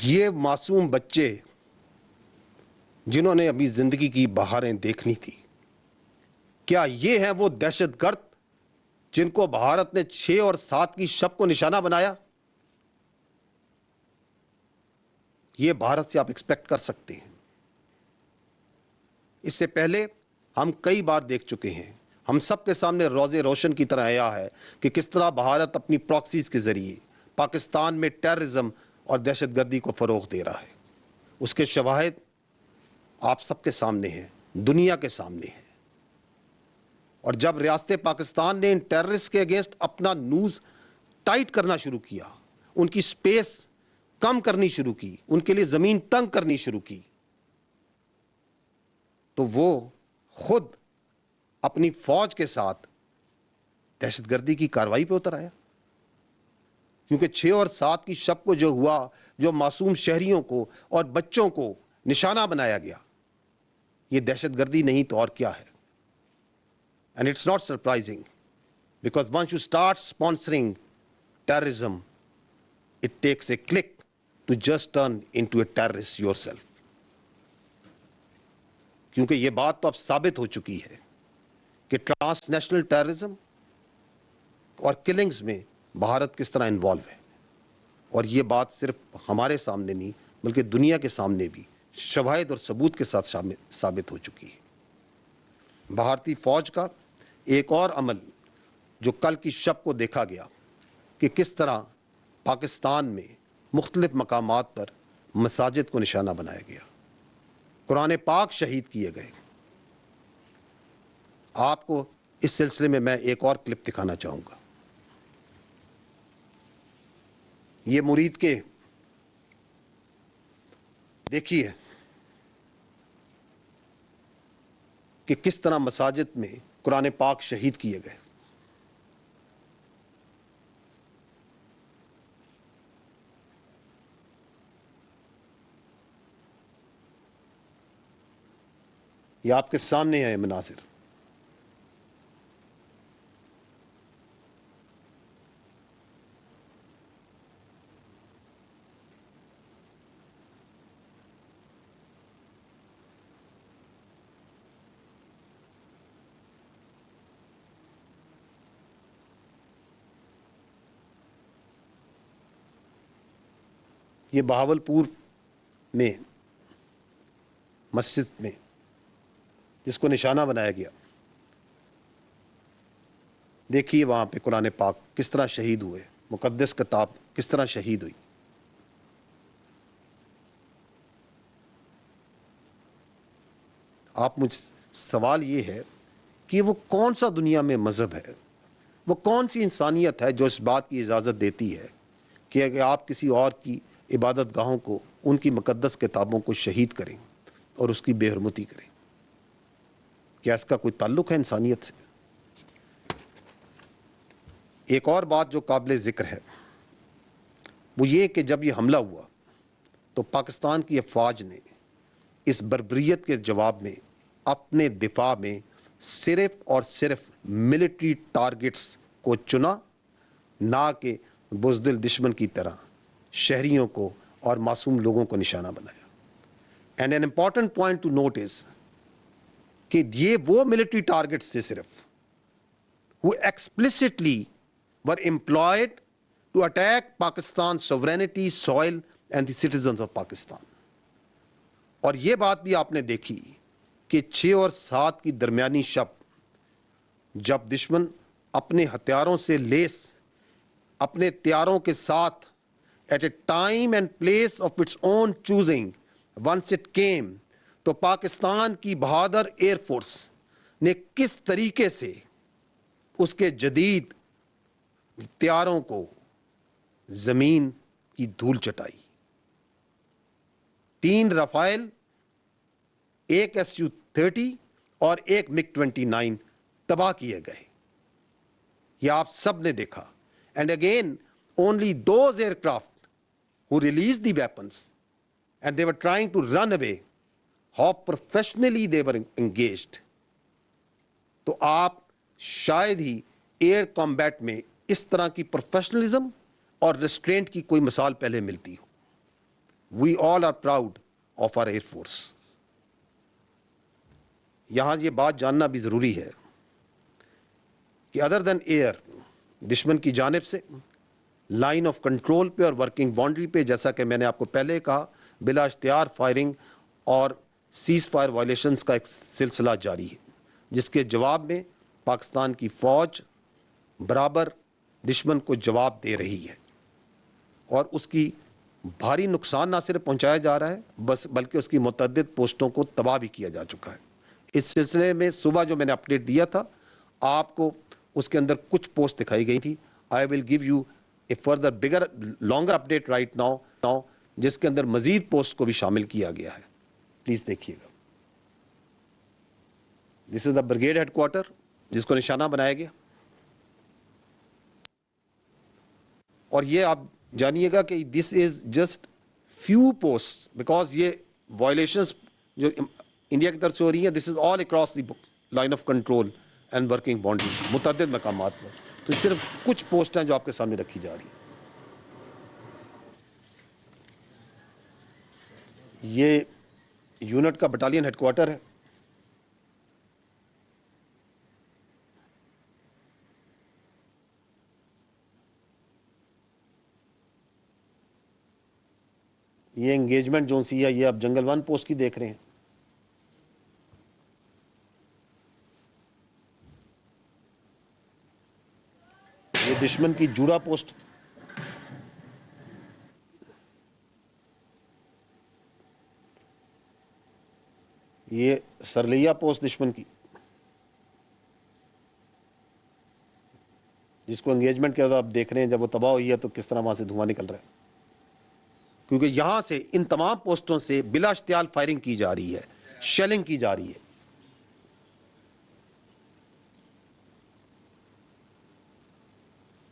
یہ معصوم بچے جنہوں نے ابھی زندگی کی بہاریں دیکھنی تھی، کیا یہ ہیں وہ دہشت گرد جن کو بھارت نے 6 اور 7 کی شب کو نشانہ بنایا؟ یہ بھارت سے آپ ایکسپیکٹ کر سکتے ہیں؟ اس سے پہلے ہم کئی بار دیکھ چکے ہیں، ہم سب کے سامنے روز روشن کی طرح آیا ہے کہ کس طرح بھارت اپنی پراکسیز کے ذریعے پاکستان میں ٹیررزم اور دہشت گردی کو فروغ دے رہا ہے۔ اس کے شواہد آپ سب کے سامنے ہیں، دنیا کے سامنے ہیں۔ اور جب ریاست پاکستان نے ان ٹیررسٹ کے اگینسٹ اپنا نوز ٹائٹ کرنا شروع کیا، ان کی سپیس کم کرنی شروع کی، ان کے لیے زمین تنگ کرنی شروع کی، تو وہ خود اپنی فوج کے ساتھ دہشت گردی کی کارروائی پہ اتر آیا۔ کیونکہ 6 اور 7 کی شب کو جو ہوا، جو معصوم شہریوں کو اور بچوں کو نشانہ بنایا گیا، یہ دہشت گردی نہیں تو اور کیا ہے؟ And it's not surprising, because once you start sponsoring terrorism, it takes a click to just turn into a terrorist yourself. کیونکہ یہ بات تو اب ثابت ہو چکی ہے کہ ٹرانس نیشنل ٹیررزم اور کلنگز میں بھارت کس طرح انوالو ہے، اور یہ بات صرف ہمارے سامنے نہیں بلکہ دنیا کے سامنے بھی شواہد اور ثبوت کے ساتھ ثابت ہو چکی ہے۔ بھارتی فوج کا ایک اور عمل جو کل کی شب کو دیکھا گیا کہ کس طرح پاکستان میں مختلف مقامات پر مساجد کو نشانہ بنایا گیا، قرآن پاک شہید کیے گئے۔ آپ کو اس سلسلے میں ایک اور کلپ دکھانا چاہوں گا۔ یہ مرید کے دیکھیے کہ کس طرح مساجد میں قرآن پاک شہید کیے گئے۔ یہ آپ کے سامنے ہیں مناظر۔ یہ بہاولپور میں مسجد میں جس کو نشانہ بنایا گیا، دیکھیے وہاں پہ قرآن پاک کس طرح شہید ہوئے، مقدس کتاب کس طرح شہید ہوئی۔ آپ مجھ سوال یہ ہے کہ وہ کون سا دنیا میں مذہب ہے، وہ کون سی انسانیت ہے جو اس بات کی اجازت دیتی ہے کہ اگر آپ کسی اور کی عبادت گاہوں کو، ان کی مقدس کتابوں کو شہید کریں اور اس کی بے حرمتی کریں؟ کیا اس کا کوئی تعلق ہے انسانیت سے؟ ایک اور بات جو قابل ذکر ہے وہ یہ کہ جب یہ حملہ ہوا تو پاکستان کی افواج نے اس بربریت کے جواب میں اپنے دفاع میں صرف اور صرف ملٹری ٹارگٹس کو چنا، نہ کہ بزدل دشمن کی طرح شہریوں کو اور معصوم لوگوں کو نشانہ بنایا۔ And an important point to note is کہ یہ وہ ملٹری ٹارگٹس تھے صرف who explicitly were employed to attack Pakistan's sovereignty, soil and the citizens of Pakistan. اور یہ بات بھی آپ نے دیکھی کہ 6 اور 7 کی درمیانی شب جب دشمن اپنے ہتھیاروں سے لیس اپنے تیاروں کے ساتھ at a time and place of its own choosing once it came، تو پاکستان کی بہادر ایئر فورس نے کس طریقے سے اس کے جدید ہتھیاروں کو زمین کی دھول چٹائی۔ 3 رافائل، 1 Su-30 اور 1 MiG-29 تباہ کیے گئے۔ یہ آپ سب نے دیکھا۔ And again only those aircraft who released the weapons and they were trying to run away, how professionally they were engaged. تو آپ شاید ہی ایئر کمبیٹ میں اس طرح کی پروفیشنلزم اور ریسٹرینٹ کی کوئی مثال پہلے ملتی ہو۔ We all are proud of our Air Force. یہاں یہ بات جاننا بھی ضروری ہے کہ ادر دین ایئر دشمن کی جانب سے لائن آف کنٹرول پہ اور ورکنگ باؤنڈری پہ، جیسا کہ میں نے آپ کو پہلے کہا، بلا اشتہار فائرنگ اور سیز فائر وائلیشنز کا ایک سلسلہ جاری ہے، جس کے جواب میں پاکستان کی فوج برابر دشمن کو جواب دے رہی ہے، اور اس کی بھاری نقصان نہ صرف پہنچایا جا رہا ہے بلکہ اس کی متعدد پوسٹوں کو تباہ بھی کیا جا چکا ہے۔ اس سلسلے میں صبح جو میں نے اپڈیٹ دیا تھا آپ کو، اس کے اندر کچھ پوسٹ دکھائی گئی تھی۔ I will give you a further bigger longer update right now, جس کے اندر مزید پوسٹ کو بھی شامل کیا گیا ہے، پلیز دیکھیے گا۔ دس از دا بریگیڈ ہیڈ کوارٹر جس کو نشانہ بنایا گیا، اور یہ آپ جانیے گا کہ this is just few post, because یہ وائلیشنز جو انڈیا کی طرف سے ہو رہی ہیں، this is all across the line of control and working boundary, متعدد مقامات پر۔ تو صرف کچھ پوسٹ ہیں جو آپ کے سامنے رکھی جا رہی ہیں۔ یہ یونٹ کا بٹالین ہیڈ کوارٹر ہے۔ یہ انگیجمنٹ جو سی ہے، یہ آپ جنگل 1 پوسٹ کی دیکھ رہے ہیں۔ یہ دشمن کی جوڑا پوسٹ، یہ سرلیا پوسٹ دشمن کی، جس کو انگیجمنٹ کے بعد آپ دیکھ رہے ہیں جب وہ تباہ ہوئی ہے تو کس طرح وہاں سے دھواں نکل رہا ہے، کیونکہ یہاں سے ان تمام پوسٹوں سے بلا اشتعال فائرنگ کی جا رہی ہے، شیلنگ کی جا رہی ہے۔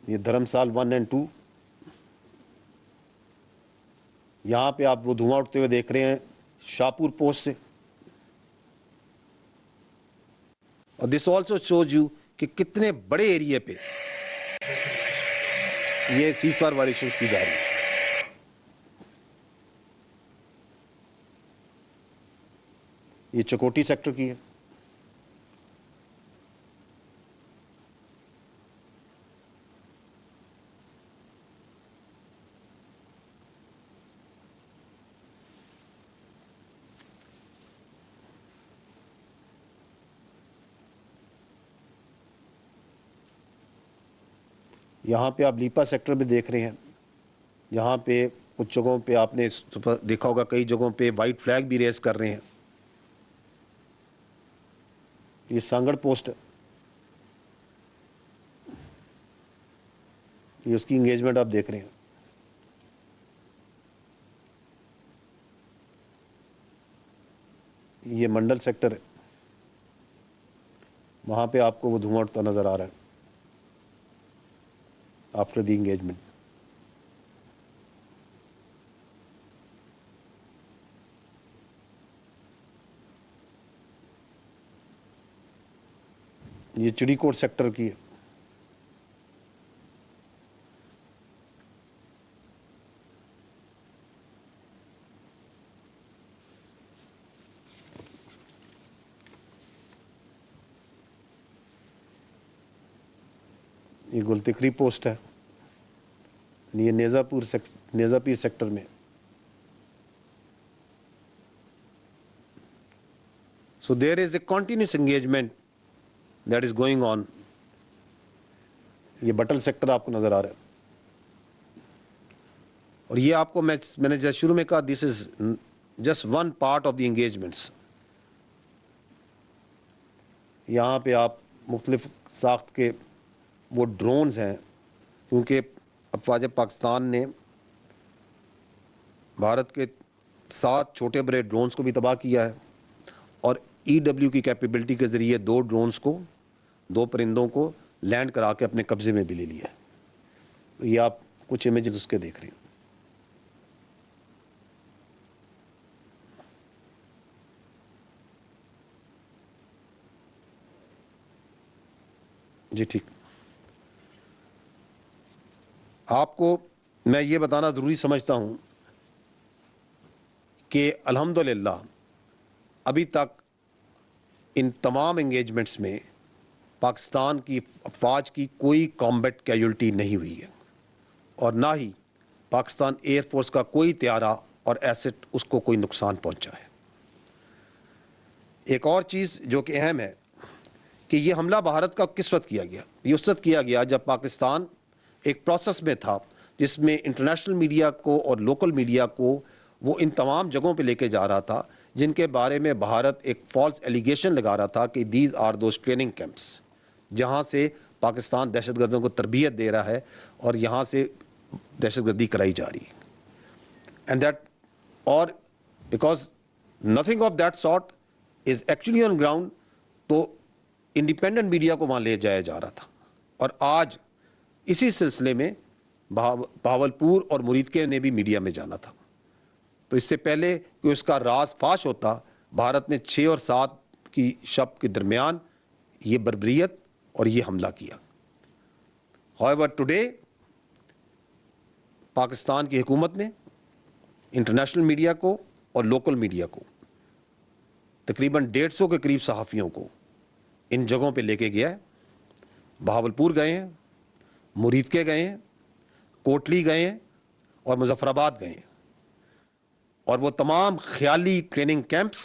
یہ دھرمسال 1 اور 2، یہاں پہ آپ وہ دھواں اٹھتے ہوئے دیکھ رہے ہیں شاہپور پوسٹ سے، اور دس آلسو شوز یو کہ کتنے بڑے ایریے پہ یہ سیز فائر وائلیشنز کی جا رہی ہے۔ یہ چکوٹی سیکٹر کی ہے۔ یہاں پہ آپ لیپا سیکٹر بھی دیکھ رہے ہیں، یہاں پہ کچھ جگہوں پہ آپ نے دیکھا ہوگا، کئی جگہوں پہ وائٹ فلیگ بھی ریز کر رہے ہیں۔ یہ سانگڑ پوسٹ ہے، یہ اس کی انگیجمنٹ آپ دیکھ رہے ہیں۔ یہ منڈل سیکٹر ہے، وہاں پہ آپ کو وہ دھواں اٹھتا نظر آ رہا ہے آفٹر دی انگیجمنٹ۔ یہ چڑی کوٹ سیکٹر کی ہے۔ یہ گلتکری پوسٹ ہے، یہ نیزا پیر سیکٹر میں۔ So there is a continuous engagement that is going on. یہ بٹل سیکٹر آپ کو نظر آ رہا ہے، اور یہ آپ کو میں نے جیسے شروع میں کہا، this is just one part of the engagements. یہاں پہ آپ مختلف ساخت کے وہ ڈرونز ہیں، کیونکہ افواج پاکستان نے بھارت کے 7 چھوٹے بڑے ڈرونز کو بھی تباہ کیا ہے، اور EW کی کیپیبلٹی کے ذریعے 2 پرندوں کو لینڈ کرا کے اپنے قبضے میں بھی لے لیا ہے۔ تو یہ آپ کچھ امیجز اس کے دیکھ رہے ہیں۔ جی ٹھیک، آپ کو میں یہ بتانا ضروری سمجھتا ہوں کہ الحمدللہ ابھی تک ان تمام انگیجمنٹس میں پاکستان کی افواج کی کوئی کامبیٹ کیجولٹی نہیں ہوئی ہے، اور نہ ہی پاکستان ایئر فورس کا کوئی طیارہ اور ایسٹ اس کو کوئی نقصان پہنچا ہے۔ ایک اور چیز جو کہ اہم ہے کہ یہ حملہ بھارت کا کس وقت کیا گیا؟ یہ اس وقت کیا گیا جب پاکستان ایک پروسیس میں تھا جس میں انٹرنیشنل میڈیا کو اور لوکل میڈیا کو وہ ان تمام جگہوں پہ لے کے جا رہا تھا جن کے بارے میں بھارت ایک فالس ایلیگیشن لگا رہا تھا کہ these are those training camps, جہاں سے پاکستان دہشت گردوں کو تربیت دے رہا ہے اور یہاں سے دہشت گردی کرائی جا رہی ہے، اینڈ دیٹ اور because nothing of that sort is actually on ground, تو انڈیپینڈنٹ میڈیا کو وہاں لے جایا جا رہا تھا۔ اور آج اسی سلسلے میں بہاولپور اور مریدکے نے بھی میڈیا میں جانا تھا، تو اس سے پہلے کہ اس کا راز فاش ہوتا، بھارت نے 6 اور 7 کی شب کے درمیان یہ بربریت اور یہ حملہ کیا۔ However, today پاکستان کی حکومت نے انٹرنیشنل میڈیا کو اور لوکل میڈیا کو تقریباً 150 کے قریب صحافیوں کو ان جگہوں پہ لے کے گیا ہے۔ بہاولپور گئے ہیں، مریدکے گئے ہیں، کوٹلی گئے ہیں اور مظفر آباد گئے ہیں، اور وہ تمام خیالی ٹریننگ کیمپس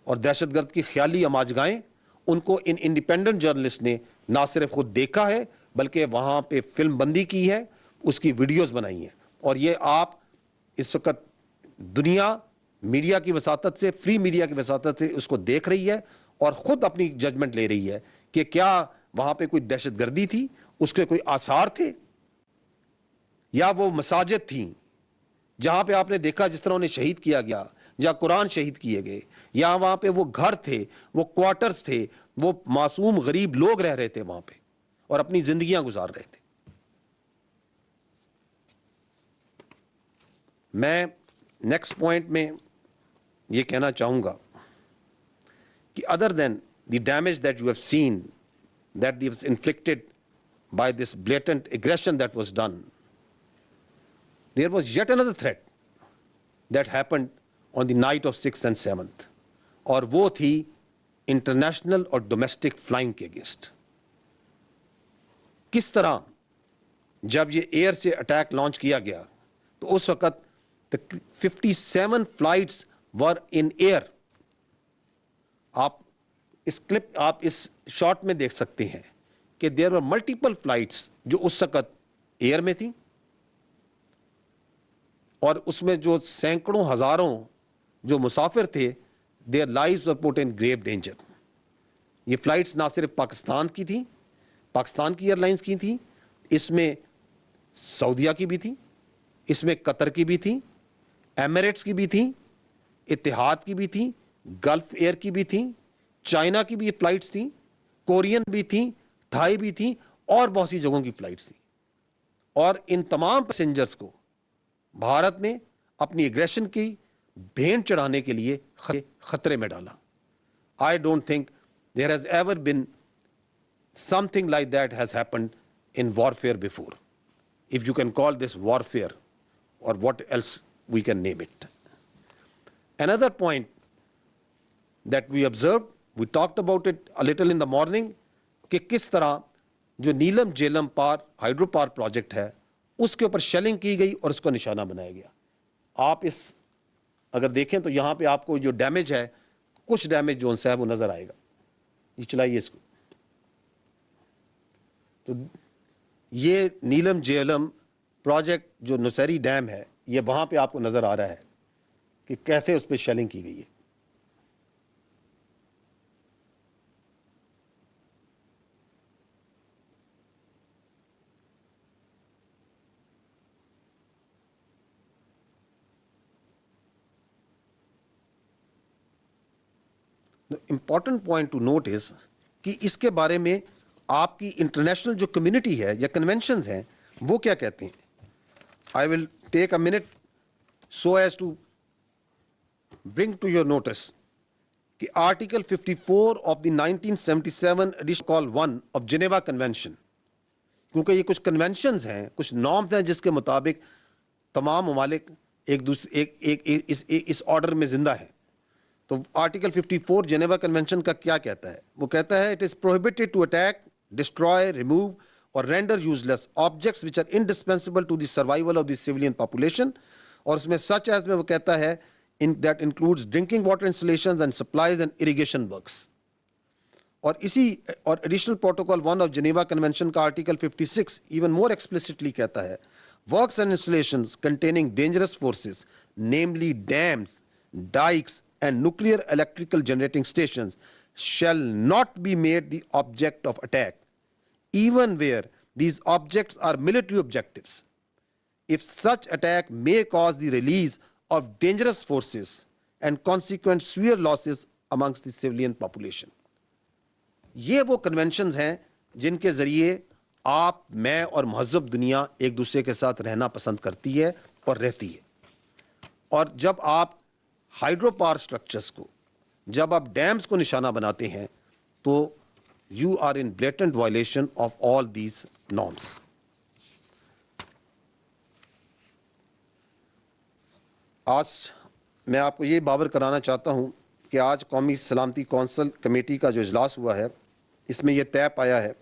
اور دہشت گرد کی خیالی آماجگاہیں ان کو ان انڈیپینڈنٹ جرنلسٹ نے نہ صرف خود دیکھا ہے بلکہ وہاں پہ فلم بندی کی ہے، اس کی ویڈیوز بنائی ہیں، اور یہ آپ اس وقت دنیا میڈیا کی وساطت سے، فری میڈیا کی وساطت سے اس کو دیکھ رہی ہے اور خود اپنی ججمنٹ لے رہی ہے کہ کیا وہاں پہ کوئی دہشت گردی تھی، اس کے کوئی آثار تھے، یا وہ مساجد تھیں جہاں پہ آپ نے دیکھا جس طرح انہیں شہید کیا گیا، یا قرآن شہید کیے گئے، یا وہاں پہ وہ گھر تھے، وہ کوارٹرز تھے، وہ معصوم غریب لوگ رہ رہے تھے وہاں پہ اور اپنی زندگیاں گزار رہے تھے۔ میں نیکسٹ پوائنٹ میں یہ کہنا چاہوں گا کہ other than the damage that you have seen that was inflicted by this blatant aggression that was done, there was yet another threat that happened on the night of 6th and 7th، اور وہ تھی international اور domestic flying کے against. کس طرح جب یہ year سے اٹیک لانچ کیا گیا تو اس وقت 57 فلائٹس ور ان ایئر۔ آپ اس کلپ، آپ اس شارٹ میں دیکھ سکتے ہیں کہ دیر ور ملٹیپل فلائٹس جو اس وقت ایئر میں تھیں، اور اس میں جو سینکڑوں ہزاروں جو مسافر تھے، their lives were put in grave danger۔ یہ فلائٹس نہ صرف پاکستان کی تھیں، پاکستان کی ایئر لائنس کی تھیں، اس میں سعودیہ کی بھی تھیں، اس میں قطر کی بھی تھیں، ایمریٹس کی بھی تھیں، اتحاد کی بھی تھیں، گلف ایئر کی بھی تھیں، چائنا کی بھی فلائٹس تھیں، کورین بھی تھیں، تھائی بھی تھیں، اور بہت سی جگہوں کی فلائٹس تھیں، اور ان تمام پیسنجرز کو بھارت نے اپنی اگریشن کی بھینٹ چڑھانے کے لیے خطرے میں ڈالا۔ I don't think there has ever been something like that has happened in warfare before, if you can call this warfare or what else we can name it. Another point that we observed, we talked about it a little in the morning, کہ کس طرح جو نیلم Jhelum hydro power project ہے اس کے اوپر shelling کی گئی اور اس کو نشانہ بنایا گیا۔ آپ اس اگر دیکھیں تو یہاں پہ آپ کو جو ڈیمیج ہے، کچھ ڈیمیج جو ہے وہ نظر آئے گا۔ یہ چلائیے اس کو۔ تو یہ نیلم جیلم پروجیکٹ جو نوسیری ڈیم ہے، یہ وہاں پہ آپ کو نظر آ رہا ہے کہ کیسے اس پہ شیلنگ کی گئی ہے۔ Important point to note is کہ اس کے بارے میں آپ کی انٹرنیشنل جو کمیونٹی ہے یا کنونشنز ہیں وہ کیا کہتے ہیں۔ I will take a minute so as to bring to your notice کہ article 54 of the 1977 edition call 1 of Geneva convention, کیونکہ یہ کچھ کنونشنز ہیں، کچھ نارمز ہیں جس کے مطابق تمام ممالک ایک دوسرے اس آرڈر میں زندہ ہیں. تو آرٹیکل 54 جنیوا کنونشن کا کیا کہتا ہے؟ وہ کہتا ہے it is prohibited to attack, destroy, remove اور render useless objects which are indispensable to the survival of the civilian population. اور اس میں سچ ایز میں وہ کہتا ہے that includes drinking water installations and supplies and irrigation works. اور additional protocol 1 of Geneva convention کا آرٹیکل 56 ایون مور ایکسپلسٹلی کہتا ہے works and installations containing dangerous forces namely dams, dikes and nuclear electrical generating stations shall not be made the object of attack, even where these objects are military objectives, if such attack may cause the release of dangerous forces and consequent severe losses amongst the civilian population. یہ وہ conventions ہیں جن کے ذریعے آپ, میں اور مہذب دنیا ایک دوسرے کے ساتھ رہنا پسند کرتی ہے اور رہتی ہے. اور جب آپ ہائیڈرو پاور اسٹرکچرس کو, جب آپ ڈیمز کو نشانہ بناتے ہیں تو you are in blatant violation of all these norms. آج میں آپ کو یہ باور کرانا چاہتا ہوں کہ آج قومی سلامتی کونسل کمیٹی کا جو اجلاس ہوا ہے اس میں یہ طے پایا ہے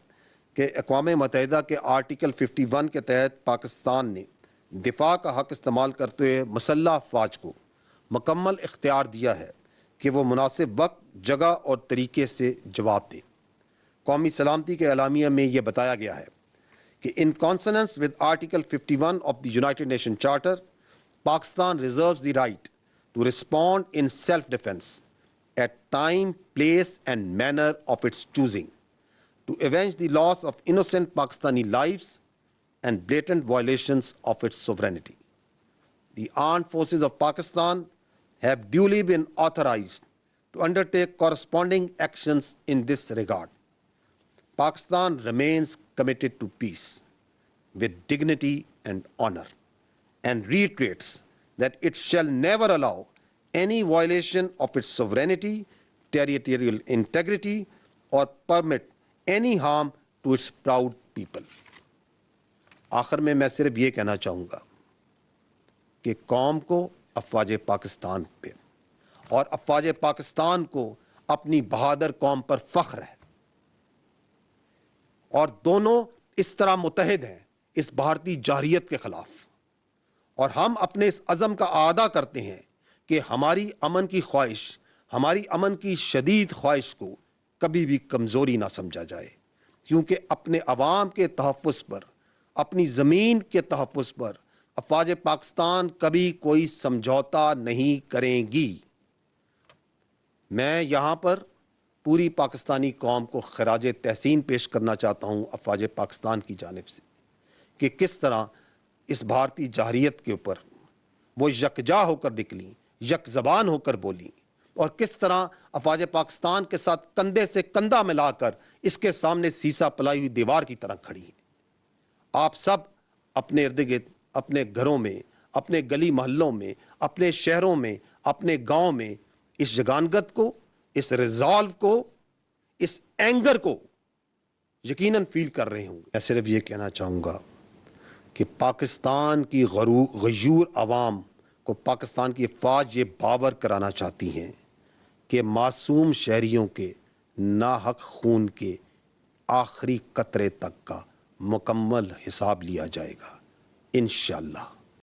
کہ اقوام متحدہ کے آرٹیکل 51 کے تحت پاکستان نے دفاع کا حق استعمال کرتے ہوئے مسلح افواج کو مکمل اختیار دیا ہے کہ وہ مناسب وقت, جگہ اور طریقے سے جواب دیں. قومی سلامتی کے اعلامیہ میں یہ بتایا گیا ہے کہ in consonance with article 51 of the United Nation charter, Pakistan reserves the right to respond in self defence at time, place and manner of its choosing to avenge the loss of innocent Pakistani lives and blatant violations of its sovereignty. The armed forces of Pakistan have duly been authorized to undertake corresponding actions in this regard. Pakistan remains committed to peace with dignity and honor and reiterates that it shall never allow any violation of its sovereignty, territorial integrity, or permit any harm to its proud people. آخر میں صرف یہ کہنا چاہوں گا کہ قوم کو افواج پاکستان پہ اور افواج پاکستان کو اپنی بہادر قوم پر فخر ہے, اور دونوں اس طرح متحد ہیں اس بھارتی جارحیت کے خلاف. اور ہم اپنے اس عزم کا اعادہ کرتے ہیں کہ ہماری امن کی خواہش, ہماری امن کی شدید خواہش کو کبھی بھی کمزوری نہ سمجھا جائے, کیونکہ اپنے عوام کے تحفظ پر, اپنی زمین کے تحفظ پر افواج پاکستان کبھی کوئی سمجھوتا نہیں کریں گی. میں یہاں پر پوری پاکستانی قوم کو خراج تحسین پیش کرنا چاہتا ہوں افواج پاکستان کی جانب سے کہ کس طرح اس بھارتی جارحیت کے اوپر وہ یکجا ہو کر نکلیں, یک زبان ہو کر بولیں, اور کس طرح افواج پاکستان کے ساتھ کندھے سے کندھا ملا کر اس کے سامنے سیسا پلائی ہوئی دیوار کی طرح کھڑی ہیں. آپ سب اپنے ارد گرد, اپنے گھروں میں, اپنے گلی محلوں میں, اپنے شہروں میں, اپنے گاؤں میں اس جگانگت کو, اس ریزالو کو, اس اینگر کو یقیناً فیل کر رہے ہوں گے. میں صرف یہ کہنا چاہوں گا کہ پاکستان کی غیور عوام کو پاکستان کی افواج یہ باور کرانا چاہتی ہیں کہ معصوم شہریوں کے ناحق خون کے آخری قطرے تک کا مکمل حساب لیا جائے گا انشاءاللہ.